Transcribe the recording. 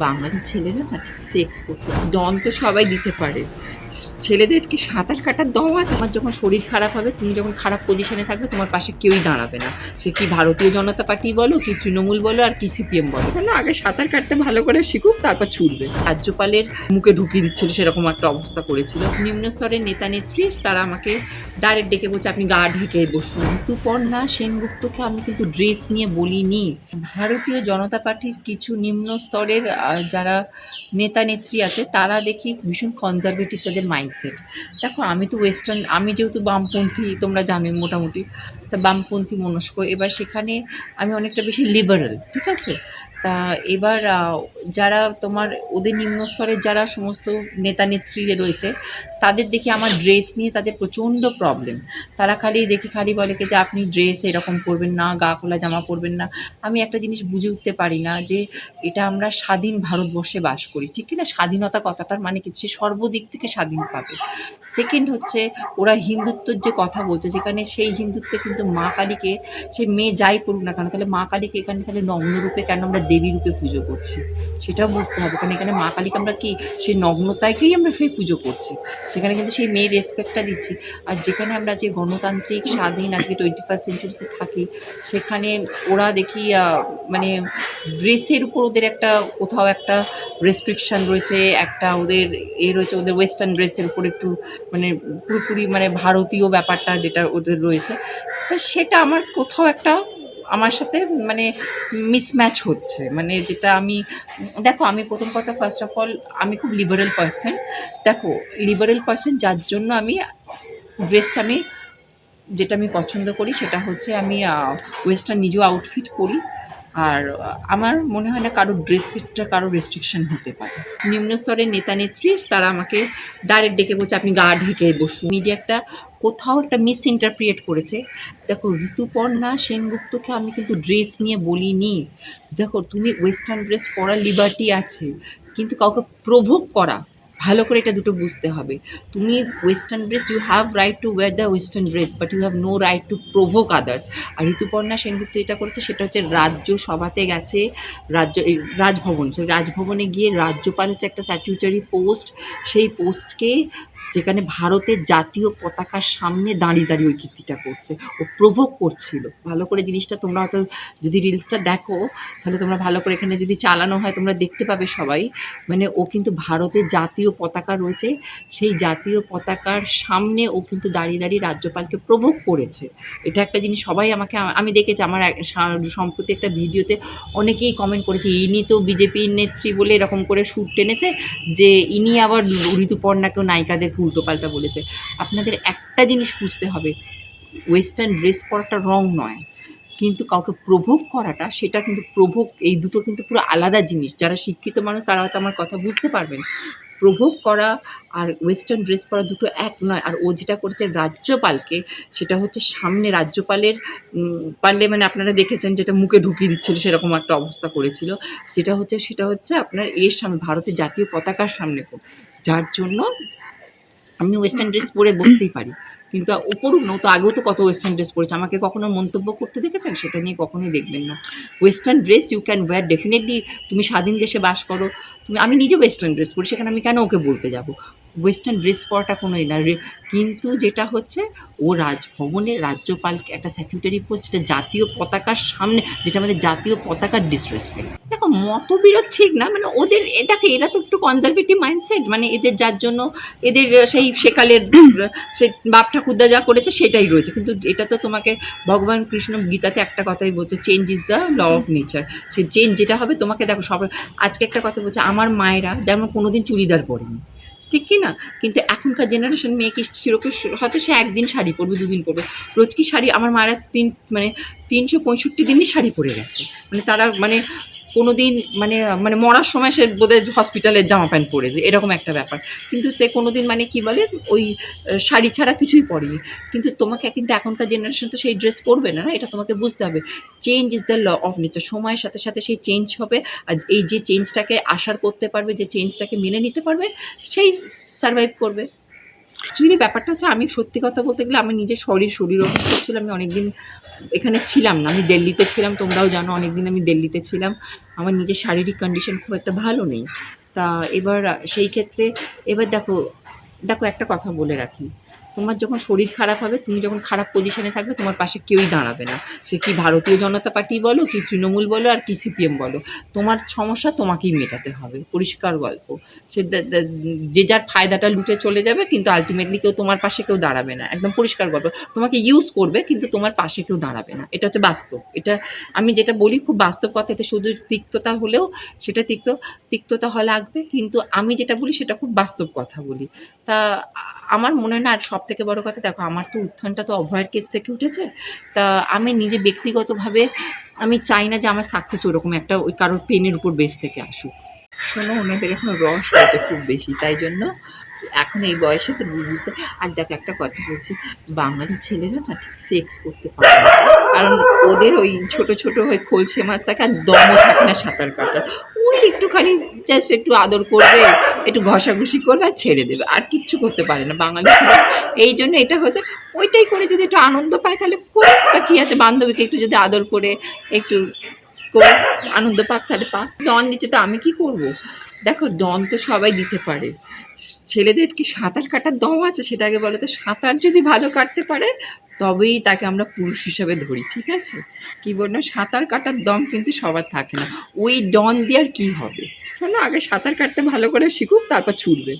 বাঙালি ছেলেরা না ঠিক সেক্স করতে দম তো সবাই দিতে পারে, ছেলেদের কি সাঁতার কাটার দম আছে? আমার যখন শরীর খারাপ হবে, তুমি যখন খারাপ পজিশনে থাকবে, তোমার পাশে কেউই দাঁড়াবে না। সে কি ভারতীয় জনতা পার্টি বলো, কি তৃণমূল বলো, আর কি সিপিএম বলো, না আগে সাঁতার কাটতে ভালো করে শিখুক, তারপর ছুটবে। রাজ্যপালের মুখে ঢুকিয়ে দিচ্ছিল, সেরকম একটা অবস্থা করেছিল। নিম্ন স্তরের নেতা নেত্রী তারা আমাকে ডাইরেক্ট ডেকে বলছে আপনি গা ঢেকে বসুন। ঋতুপর্ণা সেনগুপ্তকে আমি কিন্তু ড্রেস নিয়ে বলিনি। ভারতীয় জনতা পার্টির কিছু নিম্ন স্তরের যারা নেতা নেত্রী আছে, তারা দেখি ভীষণ কনজারভেটিভ তাদের মাইন্ডসেট। দেখো আমি তো ওয়েস্টার্ন, আমি যেহেতু বামপন্থী, তোমরা জানোই মোটামুটি, তা বামপন্থী মনস্ক, এবার সেখানে আমি অনেকটা বেশি লিবারেল, ঠিক আছে? তা এবার যারা তোমার ওদের নিম্ন স্তরের যারা সমস্ত নেতা নেত্রী রয়েছে, তাদের দেখি আমার ড্রেস নিয়ে তাদের প্রচণ্ড প্রবলেম। তারা খালি বলে কি যে আপনি ড্রেস এরকম পরবেন না, গা খোলা জামা পরবেন না। আমি একটা জিনিস বুঝে উঠতে পারি না যে এটা আমরা স্বাধীন ভারতবর্ষে বাস করি, ঠিক কি না? স্বাধীনতা কথাটার মানে কি, সে সর্বদিক থেকে স্বাধীন পাবে। সেকেন্ড হচ্ছে, ওরা হিন্দুত্বর যে কথা বলছে, যেখানে সেই হিন্দুত্বে কিন্তু মা কালীকে, সে মেয়ে যাই পড়ুক না কেন, তাহলে মা কালীকে এখানে তাহলে নগ্নরূপে কেন আমরা দেবী রূপে পুজো করছি, সেটাও বুঝতে হবে। কারণ এখানে মা কালীকে আমরা কি সেই নগ্নতাকেই আমরা সেই পুজো করছি, সেখানে কিন্তু সেই মেয়ের রেসপেক্টটা দিচ্ছি। আর যেখানে আমরা যে গণতান্ত্রিক স্বাধীন আজকে 21st সেঞ্চুরিতে থাকি, সেখানে ওরা দেখি মানে ড্রেসের উপর ওদের একটা কোথাও একটা রেস্ট্রিকশন রয়েছে, একটা ওদের রয়েছে, ওদের ওয়েস্টার্ন ড্রেসের উপর একটু মানে পুরোপুরি মানে ভারতীয় ব্যাপারটা যেটা ওদের রয়েছে, তো সেটা আমার কোথাও একটা আমার সাথে মানে মিসম্যাচ হচ্ছে। মানে যেটা আমি, দেখো আমি প্রথম কথা ফার্স্ট অফ অল আমি খুব লিবারেল পার্সন। দেখো লিবারেল পার্সন যার জন্য আমি ড্রেসটা আমি যেটা আমি পছন্দ করি সেটা হচ্ছে আমি ওয়েস্টার্ন নিজেও আউটফিট পরি। আর আমার মনে হয় না কারো ড্রেসটা কারো রেস্ট্রিকশন হতে পারে। নিম্ন স্তরের নেতা নেত্রী তারা আমাকে ডাইরেক্ট ডেকে বলছে আপনি গা ঢেকে বসুন। মিডিয়াটা কোথাও একটা মিস ইন্টারপ্রিয়েট করেছে। দেখো ঋতুপর্ণা সেনগুপ্তকে আমি কিন্তু ড্রেস নিয়ে বলিনি। দেখো তুমি ওয়েস্টার্ন ড্রেস পরার লিবার্টি আছে, কিন্তু কাউকে প্রভোগ করা, ভালো করে এটা দুটো বুঝতে হবে। তুমি western dress, you have right to wear the western dress, but you have no right to provoke others. আর ঋতুপর্ণা সেনগুপ্ত যেটা করেছে সেটা হচ্ছে রাজ্য সভাতে গেছে, রাজভবন, সেই রাজভবনে গিয়ে রাজ্যপাল হচ্ছে একটা স্ট্যাটিউটারি পোস্ট, সেই পোস্টকে যেখানে ভারতের জাতীয় পতাকার সামনে দাঁড়িয়ে ওই কীর্তিটা করছে, ও প্রভোগ করছিল। ভালো করে জিনিসটা তোমরা হয়তো যদি রিলসটা দেখো, তাহলে তোমরা ভালো করে এখানে যদি চালানো হয় তোমরা দেখতে পাবে সবাই। মানে ও কিন্তু ভারতের জাতীয় পতাকা রয়েছে, সেই জাতীয় পতাকার সামনে ও কিন্তু দাঁড়িয়ে রাজ্যপালকে প্রভোগ করেছে। এটা একটা জিনিস সবাই আমাকে, আমি দেখেছি আমার সম্প্রতি একটা ভিডিওতে অনেকেই কমেন্ট করেছে ইনি তো বিজেপির নেত্রী বলে এরকম করে সুর টেনেছে, যে ইনি আবার ঋতুপর্ণাকেও নায়িকাদেরকে উল্টোপাল্টা বলেছে। আপনাদের একটা জিনিস বুঝতে হবে, ওয়েস্টার্ন ড্রেস পরাটা রং নয়, কিন্তু কাউকে প্রভোগ করাটা, সেটা কিন্তু প্রভোগ, এই দুটো কিন্তু পুরো আলাদা জিনিস। যারা শিক্ষিত মানুষ তারা হয়তো আমার কথা বুঝতে পারবেন। প্রভোগ করা আর ওয়েস্টার্ন ড্রেস পরা দুটো এক নয়। আর ও যেটা করেছে রাজ্যপালকে, সেটা হচ্ছে সামনে রাজ্যপালের পারলে মানে আপনারা দেখেছেন যেটা মুখে ঢুকিয়ে দিচ্ছিল, সেরকম একটা অবস্থা করেছিল। সেটা হচ্ছে আপনার এর সামনে ভারতের জাতীয় পতাকার সামনে, যার জন্য আমি ওয়েস্টার্ন ড্রেস পরে বসতেই পারি। কিন্তু ও পড়ুক না, ও তো আগেও তো কত ওয়েস্টার্ন ড্রেস পরেছে, আমাকে কখনো মন্তব্য করতে দেখেছেন? সেটা নিয়ে কখনোই দেখবেন না। Western dress you can wear definitely, তুমি স্বাধীন দেশে বাস করো, আমি নিজে ওয়েস্টার্ন ড্রেস পরি, সেখানে আমি কেন ওকে বলতে যাব? ওয়েস্টার্ন ড্রেস পরাটা কোনো না, কিন্তু যেটা হচ্ছে ও রাজভবনের রাজ্যপালকে একটা স্ট্যাটিউটারি পোস্ট, যেটা জাতীয় পতাকার সামনে, যেটা আমাদের জাতীয় পতাকার ডিসরেসপেক্ট। দেখো মতবিরোধ ঠিক না, মানে ওদের দেখো এরা তো একটু কনজারভেটিভ মাইন্ডসেট, মানে এদের যার জন্য এদের সেই সেকালের সে বাপ ঠাকুরদা যা করেছে সেটাই রয়েছে। কিন্তু এটা তো তোমাকে ভগবান কৃষ্ণ গীতাতে একটা কথাই বলছে, change is the law of nature. সে চেঞ্জ যেটা হবে তোমাকে, দেখো সব আজকে একটা কথা বলছে, আমার মায়েরা যেমন কোনোদিন চুড়িদার পরেনি, ঠিক কি না? কিন্তু এখনকার জেনারেশন মেয়েকে সেরকম, হয়তো সে একদিন শাড়ি পরবে, দুদিন পরবে, রোজ কি শাড়ি? আমার মায়েরা 365 দিনই শাড়ি পরে গেছে। মানে তারা মানে কোনো দিন মানে মানে মরার সময় সে বোধহয় হসপিটালের জামা প্যান্ট পরেছে, এরকম একটা ব্যাপার। কিন্তু তে কোনো দিন মানে কি বলে ওই শাড়ি ছাড়া কিছুই পরেনি। কিন্তু তোমাকে কিন্তু এখনকার জেনারেশন তো সেই ড্রেস পরবে না, না? এটা তোমাকে বুঝতে হবে। Change is the law of nature, সময়ের সাথে সাথে সেই চেঞ্জ হবে। আর এই যে চেঞ্জটাকে আসার করতে পারবে, যে চেঞ্জটাকে মেনে নিতে পারবে, সেই সারভাইভ করবে। অ্যাকচুয়ালি ব্যাপারটা হচ্ছে আমি সত্যি কথা বলতে গেলে আমার নিজের শরীর অসুস্থ ছিল। আমি অনেকদিন এখানে ছিলাম না, আমি দিল্লিতে ছিলাম, তোমরাও জানো অনেকদিন আমি দিল্লিতে ছিলাম। আমার নিজের শারীরিক কন্ডিশন খুব একটা ভালো নেই। তা এবার সেই ক্ষেত্রে এবার দেখো দেখো একটা কথা বলে রাখি, তোমার যখন শরীর খারাপ হবে, তুমি যখন খারাপ পজিশনে থাকবে, তোমার পাশে কেউই দাঁড়াবে না। সে কি ভারতীয় জনতা পার্টি বলো, কি তৃণমূল বলো, আর কি সিপিএম বলো, তোমার সমস্যা তোমাকেই মেটাতে হবে, পরিষ্কার গল্প। সে যে যার ফায়দাটা লুটে চলে যাবে, কিন্তু আলটিমেটলি তোমার পাশে কেউ দাঁড়াবে না, একদম পরিষ্কার গল্প। তোমাকে ইউজ করবে কিন্তু তোমার পাশে কেউ দাঁড়াবে না, এটা হচ্ছে বাস্তব। এটা আমি যেটা বলি খুব বাস্তব কথা, এতে শুধু তিক্ততা হলেও সেটা তিক্ততা লাগবে, কিন্তু আমি যেটা বলি সেটা খুব বাস্তব কথা বলি। তা আমার মনে হয় না, আর সব থেকে বড় কথা দেখো, আমার তো উত্থানটা তো অভয়ের কেস থেকে উঠেছে। তা আমি নিজে ব্যক্তিগতভাবে আমি চাই না যে আমার সাকসেস ওরকম একটা ওই কারোর পেনের উপর বেস থেকে আসুক। শোনো, ওনাদের এখন রস হয়েছে খুব বেশি, তাই জন্য এখন এই বয়সে তো বুঝতে। আর দেখো একটা কথা বলছি, বাঙালি ছেলেরা না ঠিক সেক্স করতে পারে না, কারণ ওদের ওই ছোট ছোট ওই খোলসে মাছ থাকে, আর দমও থাকে না সাঁতার কাটার। ওই একটুখানি জাস্ট একটু আদর করবে, একটু ঘষাঘষি করবে আর ছেড়ে দেবে, আর কিচ্ছু করতে পারে না বাঙালি ছেলে। এই জন্য এটা হচ্ছে, ওইটাই করে যদি একটু আনন্দ পায় তাহলে করে, তা কী আছে, বান্ধবীকে একটু যদি আদর করে একটু করে আনন্দ পাক তাহলে পাক। ডন দিচ্ছে তো আমি কি করব? দেখো ডন তো সবাই দিতে পারে, ছেলেদের কি সাঁতার কাটার দম আছে সেটা আগে বলো তো। সাঁতার যদি ভালো কাটতে পারে তবেই তাকে আমরা পুরুষ হিসাবে ধরি, ঠিক আছে? কি বললাম, সাঁতার কাটার দম কিন্তু সবার থাকে না। ওই ডন দিয়ে আর কি হবে? শোনো, আগে সাঁতার কাটতে ভালো করে শিখুক, তারপর ছুটবে।